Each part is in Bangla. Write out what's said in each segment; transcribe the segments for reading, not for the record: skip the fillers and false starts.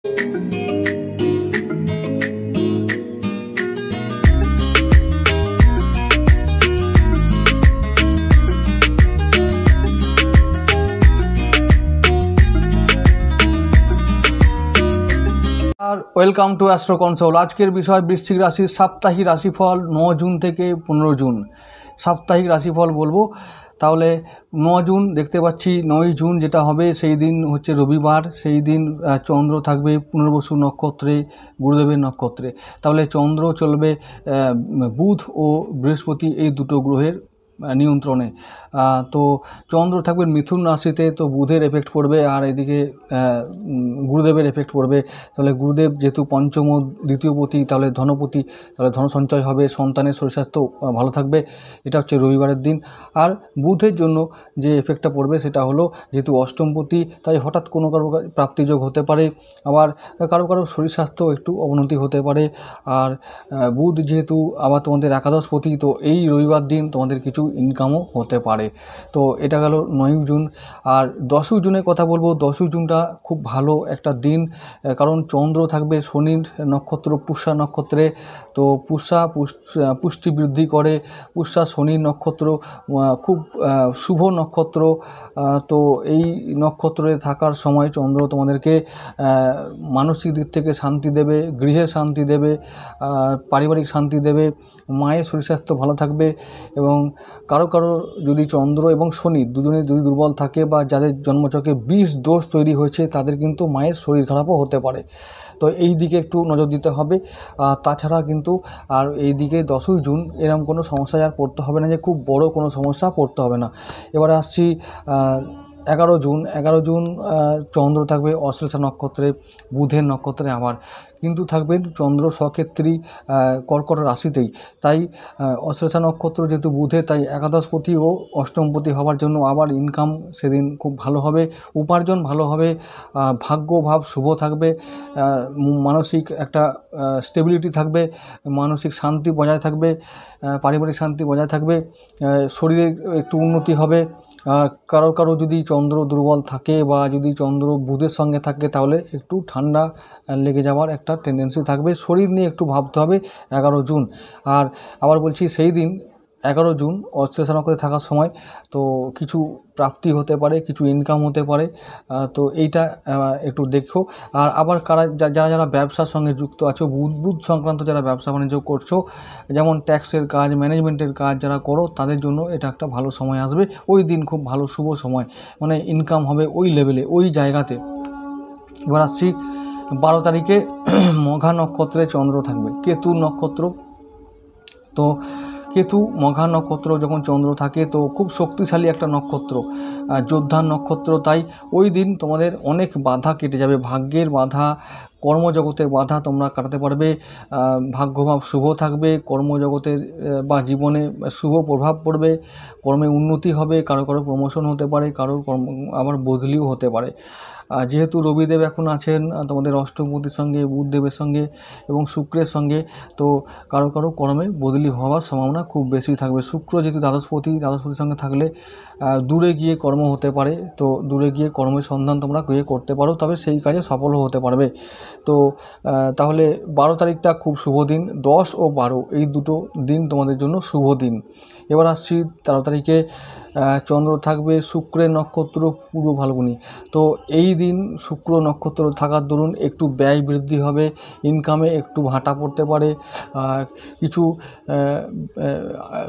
R welcome to astro console. আজকের বিষয় বৃশ্চিক রাশির সাপ্তাহিক রাশিফল 9 জুন থেকে 15 জুন। সাপ্তাহিক রাশিফল বলবো। তাহলে 9 জুন দেখতে পাচ্ছি, 9 জুন যেটা হবে সেই দিন হচ্ছে রবিবার। সেই দিন চন্দ্র থাকবে পুনর্বসু নক্ষত্রে, গুরুদেবের নক্ষত্রে। তাহলে চন্দ্র চলবে বুধ ও বৃহস্পতি এই দুটো গ্রহের নিয়ন্ত্রণে। তো চন্দ্র থাকবে মিথুন রাশিতে, তো বুধের এফেক্ট পড়বে, আর এদিকে গুরুদেবের এফেক্ট পড়বে। তাহলে গুরুদেব যেহেতু পঞ্চম দ্বিতীয়পতি, তাহলে ধনপতি, তাহলে ধন সঞ্চয় হবে, সন্তানের শরীর স্বাস্থ্য ভালো থাকবে। এটা হচ্ছে রবিবারের দিন। আর বুধের জন্য যে এফেক্টটা পড়বে সেটা হলো যেহেতু অষ্টমপতি, তাই হঠাৎ কোনো কারো প্রাপ্তিযোগ হতে পারে, আবার কারো কারো শরীর স্বাস্থ্য একটু অবনতি হতে পারে। আর বুধ যেহেতু আবার তোমাদের একাদশপতি, তো এই রবিবার দিন তোমাদের কিছু ইনকামও হতে পারে। তো এটা গেল 9 জুন। আর 10 জুনের কথা বলবো। 10 জুনটা খুব ভালো একটা দিন, কারণ চন্দ্র থাকবে শনির নক্ষত্র পুষ্যা নক্ষত্রে। তো পুষ্টি বৃদ্ধি করে। পুষ্যা শনির নক্ষত্র খুব শুভ নক্ষত্র। তো এই নক্ষত্রে থাকার সময় চন্দ্র তোমাদেরকে মানসিক দিক থেকে শান্তি দেবে, গৃহে শান্তি দেবে, পারিবারিক শান্তি দেবে, মায়ের শরীর স্বাস্থ্য ভালো থাকবে। এবং কারো কারো যদি চন্দ্র এবং শনি দুজনে যদি দুর্বল থাকে বা যাদের জন্মচক্রে বিষ দোষ তৈরি হয়েছে, তাদের কিন্তু মায়ের শরীর খারাপও হতে পারে। তো এই দিকে একটু নজর দিতে হবে। তাছাড়া কিন্তু আর এই দিকে 10 জুন এরকম কোনো সমস্যায় আর পড়তে হবে না, যে খুব বড় কোনো সমস্যা পড়তে হবে না। এবারে আসছি 11 জুন। 11 জুন চন্দ্র থাকবে অশ্লেষা নক্ষত্রে, বুধের নক্ষত্রে আবার, কিন্তু থাকবেন চন্দ্র স্বক্ষেত্রী কর্কট রাশিতেই। তাই অশ্লেষা নক্ষত্র যেহেতু বুধে, তাই একাদশপতি ও অষ্টমপতি হওয়ার জন্য আবার ইনকাম সেদিন খুব ভালো হবে, উপার্জন ভালো হবে, ভাগ্যভাব শুভ থাকবে, মানসিক একটা স্টেবিলিটি থাকবে, মানসিক শান্তি বজায় থাকবে, পারিবারিক শান্তি বজায় থাকবে, শরীরে একটু উন্নতি হবে। কারো কারো যদি চন্দ্র দুর্বল থাকে বা যদি চন্দ্র বুধের সঙ্গে থাকে, তাহলে একটু ঠান্ডা লেগে যাওয়ার একটা টেন্ডেন্সি থাকবে। শরীর নিয়ে একটু ভাবতে হবে 11 জুন। আর আবার বলছি, সেই দিন 11 জুন অশ্লেষা নক্ষত্রে থাকার সময় তো কিছু প্রাপ্তি হতে পারে, কিছু ইনকাম হতে পারে। তো এইটা একটু দেখো। আর আবার যারা যারা ব্যবসার সঙ্গে যুক্ত আছো, বুধ সংক্রান্ত যারা ব্যবসা বাণিজ্য করছো, যেমন ট্যাক্সের কাজ, ম্যানেজমেন্টের কাজ যারা করো, তাদের জন্য এটা একটা ভালো সময় আসবে। ওই দিন খুব ভালো শুভ সময়, মানে ইনকাম হবে ওই লেভেলে, ওই জায়গাতে। এবার আসছি 12 তারিখে মঘা নক্ষত্রে চন্দ্র থাকবে, কেতু নক্ষত্র। তো কেতু মঘা নক্ষত্র যখন চন্দ্র থাকে, তো খুব শক্তিশালী একটা নক্ষত্র, যোদ্ধার নক্ষত্র। তাই ওই দিন তোমাদের অনেক বাধা কেটে যাবে, ভাগ্যের বাধা, কর্মজগতের বাধা তোমরা কাটাতে পারবে। ভাগ্যভাব শুভ থাকবে, কর্মজগতের বা জীবনে শুভ প্রভাব পড়বে, কর্মে উন্নতি হবে, কারো কারো প্রমোশন হতে পারে, কারোর আবার বদলিও হতে পারে। যেহেতু রবিদেব এখন আছেন তোমাদের অষ্টমপতির সঙ্গে, বুধদেবের সঙ্গে এবং শুক্রের সঙ্গে, তো কারো কারো কর্মে বদলি হওয়ার সম্ভাবনা খুব বেশি থাকবে। শুক্র যেহেতু দ্বাদশপতির সঙ্গে থাকলে দূরে গিয়ে কর্ম হতে পারে। তো দূরে গিয়ে কর্মের সন্ধান তোমরা করতে পারো, তবে সেই কাজে সফলও হতে পারবে। তো তাহলে 12 তারিখটা খুব শুভ দিন। 10 ও 12 এই দুটো দিন তোমাদের জন্য শুভ দিন। এবার আসছি 13 তারিখে চন্দ্র থাকবে শুক্রের নক্ষত্র পূর্ব ফাল্গুনী। তো এই দিন শুক্র নক্ষত্র থাকার দরুন একটু ব্যয় বৃদ্ধি হবে, ইনকামে একটু ভাটা পড়তে পারে, কিছু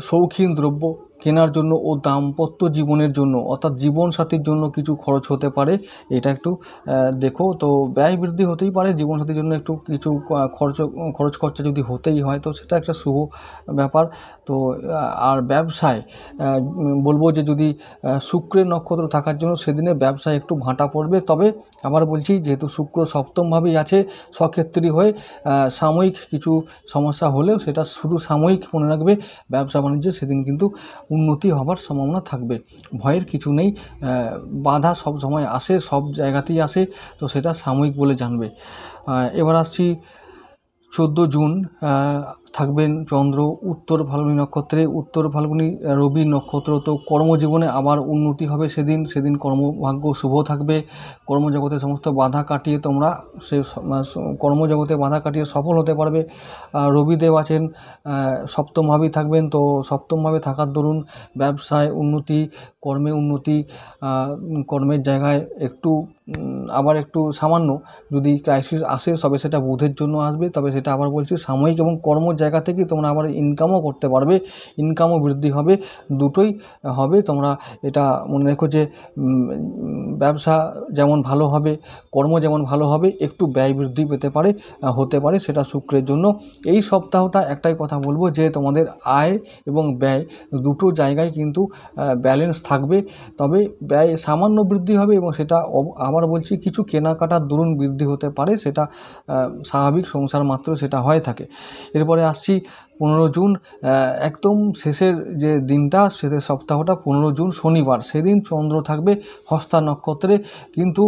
শৌখিন দ্রব্য কেনার জন্য ও দাম্পত্য জীবনের জন্য, অর্থাৎ জীবনসাথীর জন্য কিছু খরচ হতে পারে। এটা একটু দেখো। তো ব্যয় বৃদ্ধি হতেই পারে, জীবনসাথীর জন্য একটু কিছু খরচ খরচা যদি হতেই হয়, তো সেটা একটা শুভ ব্যাপার। তো আর ব্যবসায় বলবো যে যদি শুক্রের নক্ষত্র থাকার জন্য সেদিনে ব্যবসায় একটু ভাটা পড়বে। তবে আবার বলছি, যেহেতু শুক্র সপ্তমভাবেই আছে স্বক্ষেত্রী হয়ে, সাময়িক কিছু সমস্যা হলেও সেটা শুধু সাময়িক মনে রাখবে। ব্যবসা বাণিজ্যে সেদিন কিন্তু উন্নতি হবার সম্ভাবনা থাকবে, ভয়ের কিছু নেই। বাধা সব সময় আসে, সব জায়গাতেই আসে, তো সেটা সাময়িক বলে জানবে। এবার আসছি 14 জুন। থাকবেন চন্দ্র উত্তর ফাল্গুনী নক্ষত্রে, উত্তর ফাল্গুনী রবি নক্ষত্র। তো কর্মজীবনে আবার উন্নতি হবে সেদিন কর্মভাগ্য শুভ থাকবে। কর্মজগতে সমস্ত বাধা কাটিয়ে তোমরা কর্মজগতে বাধা কাটিয়ে সফল হতে পারবে। রবিদেব আছেন সপ্তমভাবেই থাকবেন, তো সপ্তমভাবে থাকার দরুন ব্যবসায় উন্নতি, কর্মে উন্নতি, কর্মের জায়গায় একটু সামান্য যদি ক্রাইসিস আসে তবে সেটা বুধের জন্য আসবে, তবে সেটা আবার বলছি সাময়িক, এবং কর্মের জায়গা থেকে তোমরা আবার ইনকামও করতে পারবে, ইনকামও বৃদ্ধি হবে, দুটোই হবে। তোমরা এটা মনে রেখো যে ব্যবসা যেমন ভালো হবে, কর্ম যেমন ভালো হবে, একটু ব্যয় বৃদ্ধি হতে পারে সেটা শুক্রের জন্য। এই সপ্তাহটা একটাই কথা বলবো যে তোমাদের আয় এবং ব্যয় দুটো জায়গায় কিন্তু ব্যালেন্স থাকবে, তবে ব্যয় সামান্য বৃদ্ধি হবে এবং সেটা আবার বলছি কিছু কেনাকাটার দরুন বৃদ্ধি হতে পারে, সেটা স্বাভাবিক সংসার মাত্র সেটা হয়ে থাকে। এরপরে আসছি 15 জুন, একদম শেষের যে দিনটা, শেষের সপ্তাহটা 15 জুন শনিবার, সেদিন চন্দ্র থাকবে হস্তা নক্ষত্রে, কিন্তু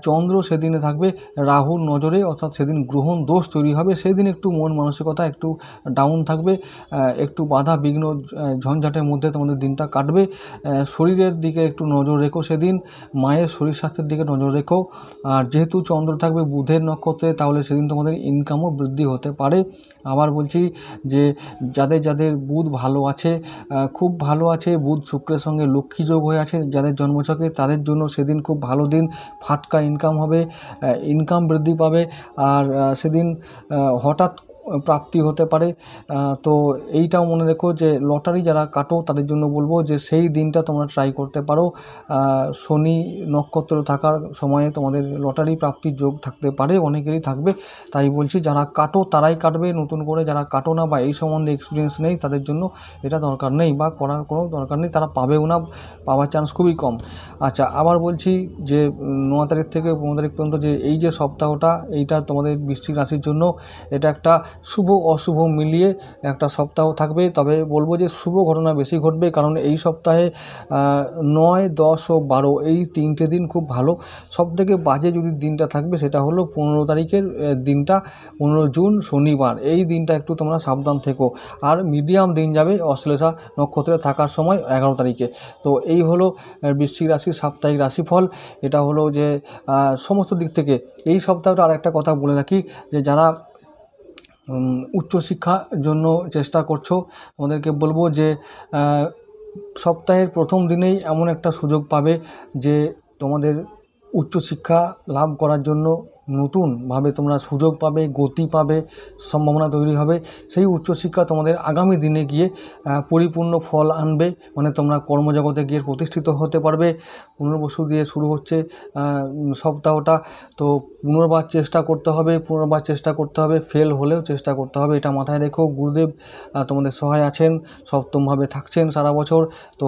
চন্দ্র সেদিনে থাকবে রাহুর নজরে, অর্থাৎ সেদিন গ্রহণ দোষ তৈরি হবে। সেদিন একটু মন মানসিকতা একটু ডাউন থাকবে, একটু বাধা বিঘ্ন ঝঞ্ঝাটের মধ্যে তোমাদের দিনটা কাটবে। শরীরের দিকে একটু নজর রেখো, সেদিন মায়ের শরীর স্বাস্থ্যের দিকে নজর রেখো। আর যেহেতু চন্দ্র থাকবে বুধের নক্ষত্রে, তাহলে সেদিন তোমাদের ইনকামও বৃদ্ধি হতে পারে। আবার বলছি যে যাদের বুধ ভালো আছে, খুব ভালো আছে, বুধ শুক্রের সঙ্গে লক্ষ্মী যোগ হয়ে আছে যাদের জন্মছকে, তাদের জন্য সেদিন খুব ভালো দিন, ফাটকা ইনকাম হবে, ইনকাম বৃদ্ধি পাবে। আর সেদিন হঠাৎ প্রাপ্তি হতে পারে। তো এইটাও মনে রেখো যে লটারি যারা কাটো তাদের জন্য বলবো যে সেই দিনটা তোমরা ট্রাই করতে পারো। শনি নক্ষত্র থাকার সময়ে তোমাদের লটারি প্রাপ্তির যোগ থাকতে পারে, অনেকেরই থাকবে, তাই বলছি যারা কাটো তারাই কাটবে, নতুন করে যারা কাটো না বা এই সম্বন্ধে এক্সপিরিয়েন্স নেই তাদের জন্য এটা দরকার নেই বা করার কোনো দরকার নেই, তারা পাবেও না, পাওয়ার চান্স খুবই কম। আচ্ছা, আবার বলছি যে 9 তারিখ থেকে 15 তারিখ পর্যন্ত যে এই যে সপ্তাহটা, এইটা তোমাদের বৃশ্চিক রাশির জন্য এটা একটা শুভ অশুভ মিলিয়ে একটা সপ্তাহ থাকবে। তবে বলবো যে শুভ ঘটনা বেশি ঘটবে, কারণ এই সপ্তাহে 9, 10 ও 12 এই 3টে দিন খুব ভালো। সবথেকে বাজে যদি দিনটা থাকবে সেটা হলো 15 তারিখের দিনটা, 15 জুন শনিবার, এই দিনটা একটু তোমরা সাবধান থেকো। আর মিডিয়াম দিন যাবে অশ্লেষা নক্ষত্রে থাকার সময় 11 তারিখে। তো এই হলো বৃশ্চিক রাশির সাপ্তাহিক রাশিফল। এটা হলো যে সমস্ত দিক থেকে এই সপ্তাহটা। আর একটা কথা বলে রাখি যে যারা উচ্চশিক্ষার জন্য চেষ্টা করছো, তোমাদেরকে বলবো যে সপ্তাহের প্রথম দিনেই এমন একটা সুযোগ পাবে যে তোমাদের উচ্চশিক্ষা লাভ করার জন্য নতুনভাবে তোমরা সুযোগ পাবে, গতি পাবে, সম্ভাবনা তৈরি হবে। সেই উচ্চশিক্ষা তোমাদের আগামী দিনে গিয়ে পরিপূর্ণ ফল আনবে, মানে তোমরা কর্মজগতে গিয়ে প্রতিষ্ঠিত হতে পারবে। পুনর্বসু দিয়ে শুরু হচ্ছে সপ্তাহটা, তো পুনর্বার চেষ্টা করতে হবে, ফেল হলেও চেষ্টা করতে হবে, এটা মাথায় রেখো। গুরুদেব তোমাদের সহায় আছেন, সপ্তমভাবে থাকছেন সারা বছর, তো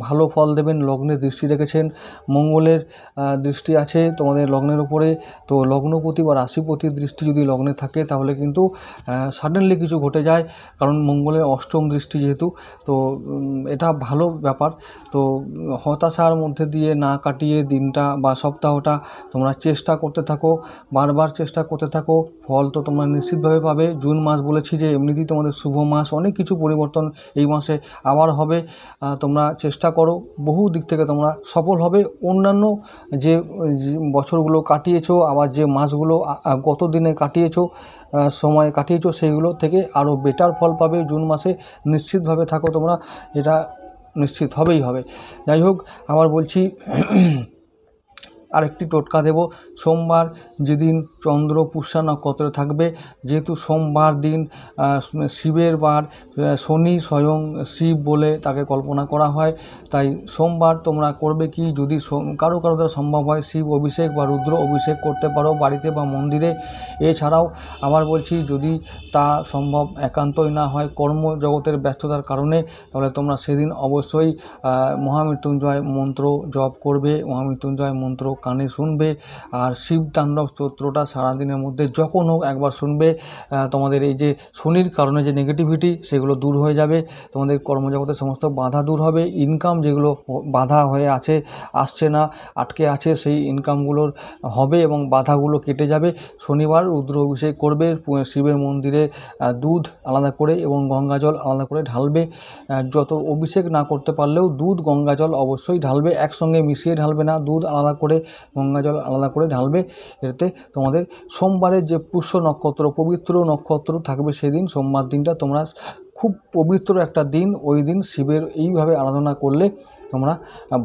ভালো ফল দেবেন। লগ্নে দৃষ্টি রেখেছেন, মঙ্গলের দৃষ্টি আছে তোমাদের লগ্নের উপরে, তো লগ্নপতি বা রাশিপতির দৃষ্টি যদি লগ্নে থাকে তাহলে কিন্তু সাডেনলি কিছু ঘটে যায়, কারণ মঙ্গলের অষ্টম দৃষ্টি যেহেতু, তো এটা ভালো ব্যাপার। তো হতাশার মধ্যে দিয়ে না কাটিয়ে দিনটা বা সপ্তাহটা তোমরা চেষ্টা করতে থাকো, বারবার চেষ্টা করতে থাকো, ফল তো তোমরা নিশ্চিতভাবে পাবে। জুন মাস বলেছি যে এমনিতেই তোমাদের শুভ মাস, অনেক কিছু পরিবর্তন এই মাসে আবার হবে। তোমরা চেষ্টা করো, বহু দিক থেকে তোমরা সফল হবে। অন্যান্য যে বছরগুলো কাটিয়েছো, আবার যে মাসগুলো গত দিনে সময় কাটিয়েছো সেইগুলো থেকে আরও বেটার ফল পাবে জুন মাসে, নিশ্চিতভাবে থাকো তোমরা, এটা নিশ্চিত হবে। যাই হোক, আবার বলছি আরেকটি টোটকা দেব। সোমবার যেদিন চন্দ্র পুষ্যা নক্ষত্রে থাকবে, যেহেতু সোমবার দিন শিবের বার, শনি স্বয়ং শিব বলে তাকে কল্পনা করা হয়, তাই সোমবার তোমরা করবে কি, যদি কারো দ্বারা সম্ভব হয় শিব অভিষেক বা রুদ্র অভিষেক করতে পারো বাড়িতে বা মন্দিরে। এছাড়াও আবার বলছি যদি তা সম্ভব একান্তই না হয় কর্মজগতের ব্যস্ততার কারণে, তাহলে তোমরা সেদিন অবশ্যই মহামৃত্যুঞ্জয় মন্ত্র জপ করবে, মহামৃত্যুঞ্জয় মন্ত্র কানে শুনবে। আর শিব তাণ্ডব স্তোত্রটা সারাদিনের মধ্যে যখন হোক একবার শুনবে। তোমাদের এই যে শনির কারণে যে নেগেটিভিটি সেগুলো দূর হয়ে যাবে, তোমাদের কর্মজগতের সমস্ত বাধা দূর হবে, ইনকাম যেগুলো বাধা হয়ে আছে, আসছে না, আটকে আছে, সেই ইনকামগুলোর হবে এবং বাধাগুলো কেটে যাবে। শনিবার রুদ্র অভিষেক করবে, শিবের মন্দিরে দুধ আলাদা করে এবং গঙ্গাজল আলাদা করে ঢালবে। যত অভিষেক না করতে পারলেও দুধ গঙ্গাজল অবশ্যই ঢালবে, একসঙ্গে মিশিয়ে ঢালবে না, দুধ আলাদা করে গঙ্গাজল আলাদা করে ঢালবে। এতে তোমাদের সোমবারের যে পুষ্য নক্ষত্র, পবিত্র নক্ষত্র থাকবে সেদিন, সোমবার দিনটা তোমরা খুব পবিত্র একটা দিন। ওই দিন শিবের এইভাবে আরাধনা করলে তোমরা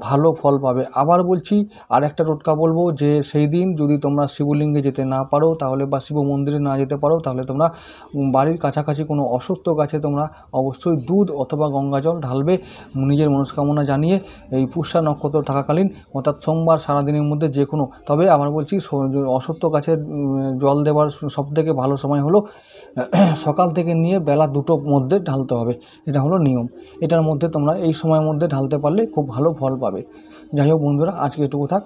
ভালো ফল পাবে। আবার বলছি, আর একটা টোটকা বলবো, যে সেই দিন যদি তোমরা শিবলিঙ্গে যেতে না পারো তাহলে, বা শিব মন্দিরে না যেতে পারো, তাহলে তোমরা বাড়ির কাছাকাছি কোনো অশ্বত্থ গাছে তোমরা অবশ্যই দুধ অথবা গঙ্গাজল ঢালবে নিজের মনস্কামনা জানিয়ে, এই পুষ্যা নক্ষত্র থাকাকালীন, অর্থাৎ সোমবার সারাদিনের মধ্যে যে কোনো। তবে আবার বলছি, অশ্বত্থ গাছের জল দেওয়ার সবথেকে ভালো সময় হলো সকাল থেকে নিয়ে বেলা 2টোর মধ্যে ঢালতে হবে, এটা হলো নিয়ম। এটার মধ্যে তোমরা এই সময়ের মধ্যে ঢালতে পারলে খুব ভালো ফল পাবে। যাই হোক বন্ধুরা, আজকে এটুকু থাক।